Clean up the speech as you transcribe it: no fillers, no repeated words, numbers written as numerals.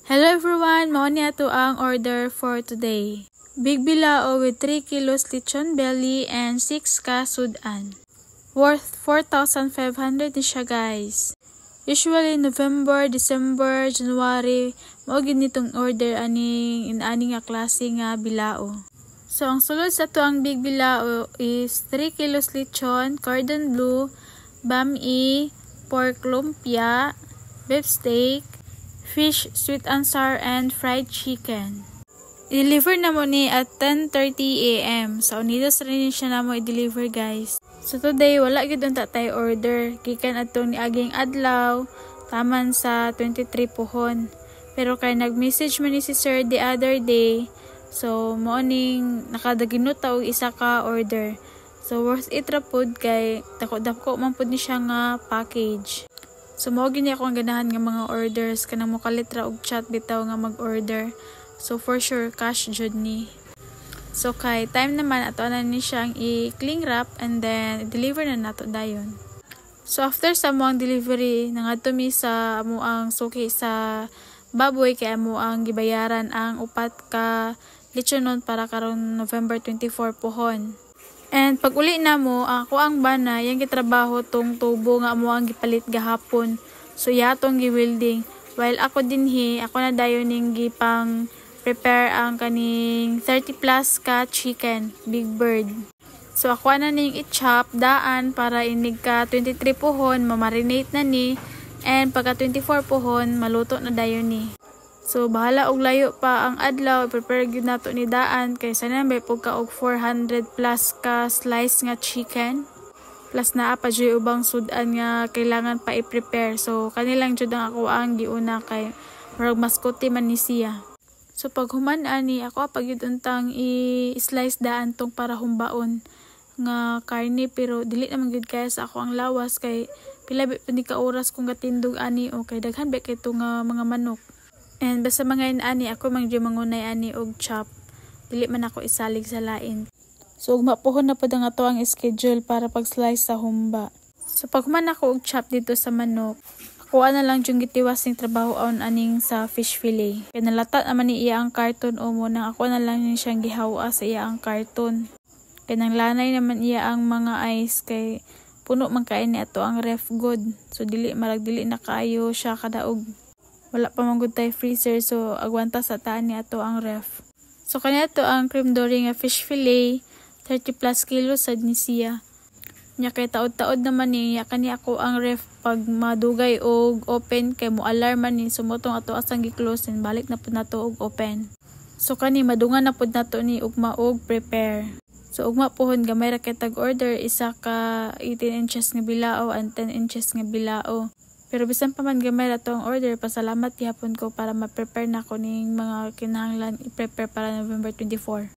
Hello everyone, mao ni ato ang order for today. Big bilao with 3 kilos lechon belly and 6 ka sudan. Worth 4,500 ni siya guys. Usually November, December, January, mao gid nitong order aning nga klase nga bilao. So ang sulod sa to ang big bilao is 3 kilos lechon, cordon bleu, bami, pork lumpia, beef steak, fish, sweet and sour, and fried chicken. I-deliver na mo ni at 10:30 AM. Sa Unidas rin siya na mo i-deliver guys. So today, wala gid unta tay order. Gikan atong ni aging adlaw, taman sa 23 pohon. Pero kay nag-message man ni si sir the other day, so morning nakadaginot ta og isa ka order. So worth it ra pud kay dako man pud ni siya nga package. So mao gini ako ang ganahan nga mga orders kanang mo kalitra og chat bitaw nga mag-order. So for sure cash jud ni. So kay time naman ato na ni siyang i-cling wrap and then deliver na nato dayon. So after sa moang delivery nangadto mi sa amo ang suki sa baboy kay amo ang gibayaran ang upat ka lechonon para karon November 24 pohon. And pag uli na mo, ako ang bana, yung gitrabaho tong tubo nga mo ang gipalit gahapon. So yatong gi-welding. While ako dinhi, ako na dayon ning gipang prepare ang kaning 30 plus ka chicken, big bird. So ako na ning i-chop daan para inig ka 23 pohon, mamarinate na ni. And pagka 24 pohon, maluto na dayon ni. So bahala og layo pa ang adlaw, prepare gyud nato ni daan kay sana may pugka og 400 plus ka slice nga chicken. Plus naa pa jud ubang sudan nga kailangan pa i-prepare. So kanilang jud ang ako ang giuna kay murag mascote man ni siya. So pag human ani ako pag gyud untang i-slice daan tong para humbaon nga karne pero dili naman gyud kaya sa ako ang lawas kay pila ba ni ka oras kung gatindog ani o kay daghan ba kay nga mga manok. And basta mga ani ako mangyo mangunay ani og chop. Dili man ako isalig sa lain. So ugma pohon na pud ang ato ang schedule para pag-slice sa humba. So pag man ako og chop dito sa manok, ako na lang jung gitiwas ning trabaho on aning sa fish fillet. Kay nalatat naman ni iya ang karton o mo nang ako na lang ni siyang gihawa sa iya ang karton. Kay nang lanay naman iya ang mga ice kay puno man kay ni ato ang ref good. So dili na kaayo siya kadaog. Wala pa man gud tay freezer so agwanta sa taan ni ato ang ref. So kanya to ang cream dory nga fish fillet 30 plus kilos sad ni siya. Nya kay taod-taod naman niya kani ako ang ref pag madugay og open kay mo alarm man ni sumotong ato asang gi-close and balik na pud nato og open. So kani madungan na pud nato ni ugma og prepare. So ugma pohon gamay ra kay tag order isa ka 18 inches nga bilao and 10 inches nga bilao. Pero bisan pa man gamay ra to ang order, pasalamat gyapon ko para ma-prepare na ko ning mga kinahanglan i-prepare para November 24.